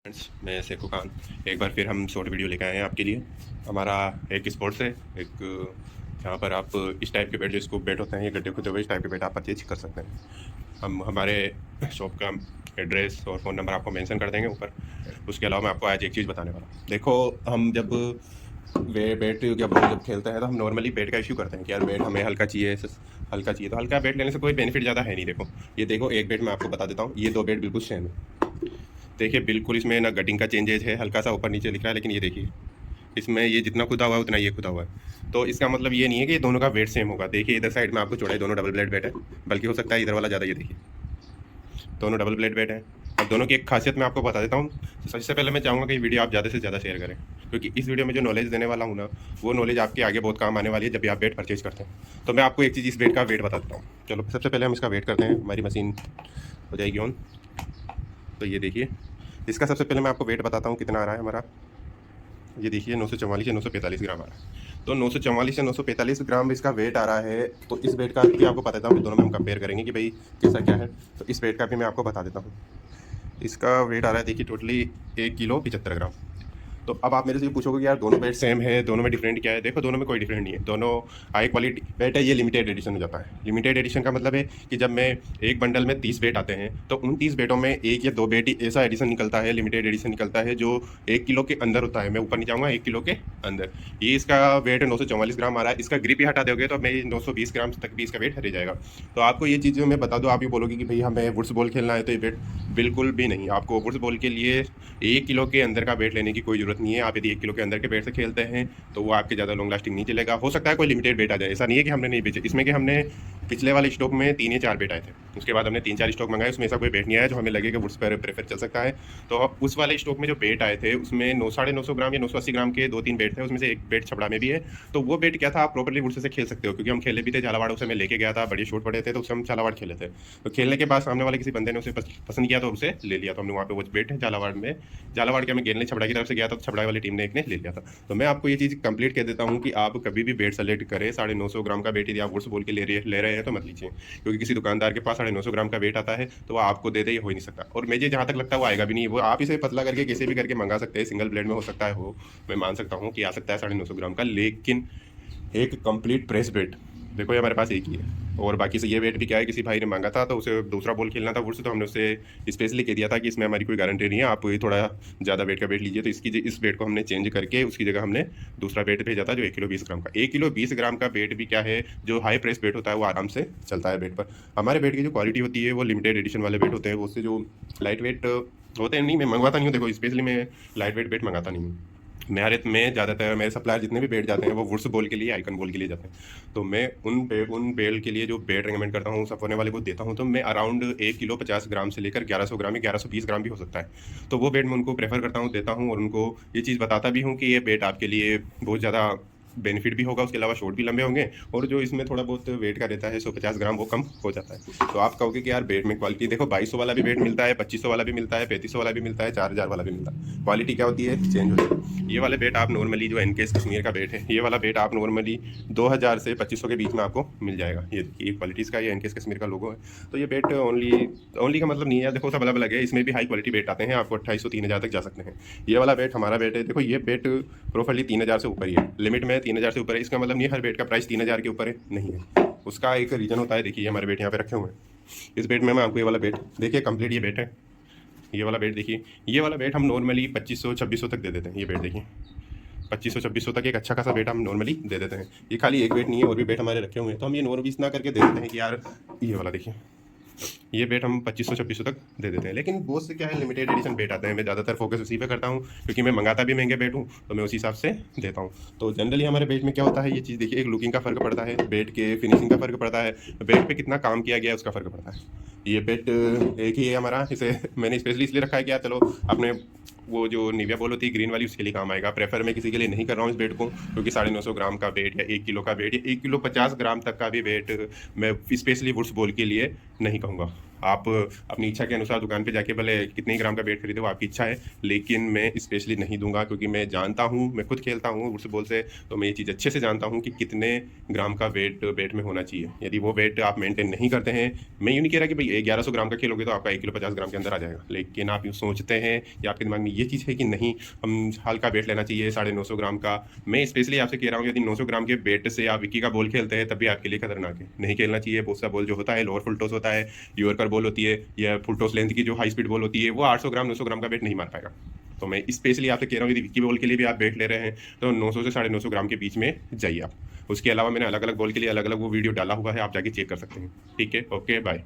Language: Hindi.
फ्रेंड्स, मैं शेखू खान। एक बार फिर हम शॉर्ट वीडियो लेकर आए हैं आपके लिए। हमारा एक स्पोर्ट्स है, एक जहाँ पर आप इस टाइप के बेट जो स्कूप बेट होते हैं, ये गड्ढे खुदे हुए इस टाइप के बेट आप परचेज कर सकते हैं। हम हमारे शॉप का एड्रेस और फ़ोन नंबर आपको मेंशन कर देंगे ऊपर। उसके अलावा मैं आपको आज एक चीज़ बताने वाला हूँ। देखो, हम जब वे बेट जब खेलते हैं तो हम नॉर्मली बेट का इश्यू करते हैं कि यार बेट हमें हल्का चाहिए, हल्का चाहिए। तो हल्का बेट लेने से कोई बेनिफिट ज़्यादा है नहीं। देखो एक बेट मैं आपको बता देता हूँ, ये दो बेट बिल्कुल सेम है। देखिए बिल्कुल इसमें ना गटिंग का चेंजेज है, हल्का सा ऊपर नीचे लिख रहा है, लेकिन ये देखिए इसमें ये जितना खुदा हुआ है उतना ये खुदा हुआ है। तो इसका मतलब ये नहीं है कि ये दोनों का वेट सेम होगा। देखिए इधर साइड में आपको चौड़ाई दोनों डबल ब्लेड बेट है, बल्कि हो सकता है इधर वाला ज़्यादा। ये देखिए दोनों डबल ब्लेड बेट है। और दोनों की एक खासियत मैं आपको बता देता हूँ। तो सबसे पहले मैं चाहूँगा कि वीडियो आप ज़्यादा से ज़्यादा शेयर करें, क्योंकि इस वीडियो में जो नॉलेज देने वाला हूँ ना, वो नॉलेज आपके आगे बहुत काम आने वाली है जब भी आप बेट परचेज करते हैं। तो मैं आपको एक चीज़ इस बेट का वेट बता देता हूँ। चलो सबसे पहले हम इसका वेट करते हैं, हमारी मशीन हो जाएगी ऑन। तो ये देखिए इसका सबसे पहले मैं आपको वेट बताता हूँ कितना आ रहा है हमारा। ये देखिए 944 या 945 ग्राम आ रहा है। तो 944 या 945 ग्राम इसका वेट आ रहा है। तो इस वेट का भी आपको बता देता हूँ, दोनों में हम कंपेयर करेंगे कि भाई कैसा क्या है। तो इस वेट का भी मैं आपको बता देता हूँ। इसका वेट आ रहा है देखिए टोटली 1 किलो 75 ग्राम। तो अब आप मेरे से ये पूछोगे कि यार दोनों बेट सेम है, दोनों में डिफरेंट क्या है। देखो दोनों में कोई डिफरेंट नहीं है, दोनों हाई क्वालिटी बेट है। ये लिमिटेड एडिशन हो जाता है। लिमिटेड एडिशन का मतलब है कि जब मैं एक बंडल में 30 बेट आते हैं तो उन 30 बेटों में एक या दो बेट ही ऐसा एडिशन निकलता है, लिमिटेड एडिशन निकलता है जो 1 किलो के अंदर होता है। मैं ऊपर नहीं जाऊँगा, 1 किलो के अंदर। ये इसका वेट 944 ग्राम आ रहा है। इसका ग्रिप ही हटा दोगे तो मैं 920 ग्राम तक भी इसका वेट रह जाएगा। तो आपको ये चीज़ मैं बता दूँ, आप ये बोलोगे कि भाई हमें वुड्स बॉल खेलना है तो ये वेट बिल्कुल भी नहीं। आपको वुड्स बॉल के लिए 1 किलो के अंदर का वेट लेने की कोई ज़रूरत नहीं है। आप यदि 1 किलो के अंदर के वेट से खेलते हैं तो वो आपके ज़्यादा लॉन्ग लास्टिंग नहीं चलेगा। हो सकता है कोई लिमिटेड वेट आ जाए, ऐसा नहीं है कि हमने नहीं बेचे। इसमें कि हमने पिछले वाले स्टॉक में 3 या 4 वेट आए थे, उसके बाद हमने 3-4 स्टॉक मंगाए, उसमें ऐसा कोई वेट नहीं आया जो हमें लगे कि वुड्स पर प्रेफर चल सकता है। तो अब उस वाले स्टॉक में जो वेट आए थे उसमें 9 साढ़े 900 ग्राम या 980 ग्राम के 2-3 वेट थे, उसमें से एक वेट छबड़ा में भी है। तो वो वेट क्या था, आप प्रॉपर्ली वुड्स से खेल सकते हो, क्योंकि हम खेले भी थे। झालावाड़ उसे मैं लेके गया था, बड़े शॉट पड़े थे तो उससे हम झालावाड़ खेले थे। तो खेलने के बाद सामने वाले किसी बंदे ने उसे पसंद किया तो उसे ले लिया। तो हमने वहाँ पे वो वेट है झालावाड़ में, झालावाड़ के मैं गेंदने छबड़ा की तरफ से गया था, तो छबड़ा वाली टीम ने एक ने ले लिया था। तो मैं आपको ये चीज़ कंप्लीट कह देता हूँ कि आप कभी भी बेट सेलेक्ट करें 950 ग्राम का वेट यदि आप वुड्स बोल के ले रहे हैं तो मत लीजिए, क्योंकि किसी दुकानदार के पास 950 ग्राम का वेट आता है तो वो आपको दे दे, ये हो ही नहीं सकता। और मुझे जहाँ तक लगता है वो आएगा भी नहीं। वो आप इसे पतला करके कैसे भी करके मंगा सकते हैं, सिंगल ब्लेड में हो सकता है, हो मैं मान सकता हूँ कि आ सकता है 950 ग्राम का, लेकिन एक कंप्लीट प्रेस वेट देखो ये हमारे पास एक ही है। और बाकी से ये वेट भी क्या है, किसी भाई ने मांगा था तो उसे दूसरा बॉल खेलना था वुड्स, तो हमने उसे स्पेशली कह दिया था कि इसमें हमारी कोई गारंटी नहीं है, आप ये थोड़ा ज़्यादा वेट का वेट लीजिए। तो इस वेट को हमने चेंज करके उसकी जगह हमने दूसरा वेट भेजा था जो 1 किलो 20 ग्राम का। 1 किलो 20 ग्राम का वेट भी क्या है, जो हाई प्रेस वेट होता है वो आराम से चलता है वेट पर। हमारे वेट की जो क्वालिटी होती है वो लिमिटेड एडिशन वाले वेट होते हैं, उससे जो लाइट वेट होते हैं नहीं, मैं मंगवाता नहीं हूँ। देखो स्पेशली मैं लाइट वेट मंगाता नहीं हूँ। मेरे में ज़्यादातर मेरे सप्लायर जितने भी बेट जाते हैं वो वुड्स बॉल के लिए, आइकन बॉल के लिए जाते हैं। तो मैं उन बेल के लिए जो बेट रिकमेंड करता हूँ सब होने वाले को देता हूँ। तो मैं अराउंड 1 किलो 50 ग्राम से लेकर 1100 ग्राम या 1120 ग्राम भी हो सकता है। तो वो बेट मैं उनको प्रेफर करता हूँ, देता हूँ, और उनको ये चीज़ बताता भी हूँ कि ये बेट आपके लिए बहुत ज़्यादा बेनिफिट भी होगा, उसके अलावा शॉट भी लंबे होंगे, और जो इसमें थोड़ा बहुत वेट का रहता है 150 ग्राम वो कम हो जाता है। तो आप कहोगे कि यार बेट में क्वालिटी देखो, 2200 वाला भी बेट मिलता है, 2500 वाला भी मिलता है, 3500 वाला भी मिलता है, 4000 वाला भी मिलता है। क्वालिटी क्या होती है, चेंज हो जाती है। ये वाले बेट आप नॉर्मली जो एनकेस कश्मीर का बेट है, ये वाला बेट आप नॉर्मली 2000 से 2500 के बीच में आपको मिल जाएगा। ये क्वालिटीज़ का, ये एनकेस कश्मीर का लोगो है। तो ये बेट ओनली का मतलब नहीं है, देखो सब अलग अलग है। इसमें भी हाई क्वालिटी बेट आते हैं, आपको 2800 3000 तक जा सकते हैं। ये वाला बेट हमारा बेट है, देखो ये बेट प्रॉपरली 3000 से ऊपर ही है, लिमिट में 3000 से ऊपर है। इसका मतलब नहीं हर बेट का प्राइस 3000 के ऊपर है, नहीं है। उसका एक रीज़न होता है। देखिए हमारे बेट यहाँ पे रखे हुए हैं। इस बेट में मैं आपको ये वाला बेट देखिए कंप्लीट ये बेट है। ये वाला बेट देखिए, ये वाला बेट हम नॉर्मली 2500 2600 तक दे देते हैं। ये बेट देखिए 2500 2600 तक एक अच्छा खासा बेट हम नॉर्मली दे देते हैं। ये खाली एक बेट नहीं है, और भी बेट हमारे रखे हुए हैं। तो हम ये नॉर्मली इतना करके दे देते हैं कि यार ये वाला देखिए, ये बेट हम 2500 2600 तक दे देते हैं। लेकिन बहुत से क्या है, लिमिटेड एडिशन बेट आते हैं। मैं ज़्यादातर फोकस उसी पे करता हूँ, क्योंकि मैं मंगाता भी महंगे बेट हूँ, तो मैं उसी हिसाब से देता हूँ। तो जनरली हमारे बेट में क्या होता है, ये चीज़ देखिए, एक लुकिंग का फ़र्क पड़ता है, बेट के फिनिशिंग का फ़र्क पड़ता है, बेट पे कितना काम किया गया है उसका फ़र्क पड़ता है। ये बेट एक ही है हमारा, इसे मैंने स्पेशली इसलिए रखा है कि यार चलो अपने वो जो निविया बॉल होती है ग्रीन वाली, उसके लिए काम आएगा। प्रेफर मैं किसी के लिए नहीं कर रहा हूँ इस बेट को, क्योंकि 950 ग्राम का वेट या 1 किलो का वेट या 1 किलो 50 ग्राम तक का भी वेट मैं स्पेशली वुड्स बॉल के लिए नहीं कहूँगा। आप अपनी इच्छा के अनुसार दुकान पे जाके भले कितने ही ग्राम का वेट खरीदे, वो आपकी इच्छा है, लेकिन मैं स्पेशली नहीं दूंगा क्योंकि मैं जानता हूँ, मैं खुद खेलता हूँ उस बॉल से, तो मैं ये चीज़ अच्छे से जानता हूँ कि कितने ग्राम का वेट बैट में होना चाहिए। यदि वो वेट आप मेंटेन नहीं करते हैं, मैं यूँ नहीं कह रहा कि भाई 1100 ग्राम का खेलोगे तो आपका 1 किलो 50 ग्राम के अंदर आ जाएगा, लेकिन आप यूँ सोचते हैं या आपके दिमाग में ये चीज़ है कि नहीं हम हल्का वेट लेना चाहिए 950 ग्राम का। मैं स्पेशली आपसे कह रहा हूँ, यदि 900 ग्राम के वेट से आप विक्की का बॉल खेलते हैं तब भी आपके लिए खतरनाक है, नहीं खेलना चाहिए। बहुत सा बॉल जो होता है लोअर फुल टॉस होता है, यॉर्कर बॉल होती है, या फुल टॉस लेंथ की जो हाई स्पीड बॉल होती है, वो 800 ग्राम 900 ग्राम का वेट नहीं मार पाएगा। तो मैं स्पेशली आपसे कह रहा हूँ, यदि विक्की बॉल के लिए भी आप वेट ले रहे हैं तो 900 से 950 ग्राम के बीच में जाइए आप। उसके अलावा मैंने अलग अलग बॉल के लिए अलग अलग वो वीडियो डाला हुआ है, आप जाके चेक कर सकते हैं। ठीक है, ओके, बाय।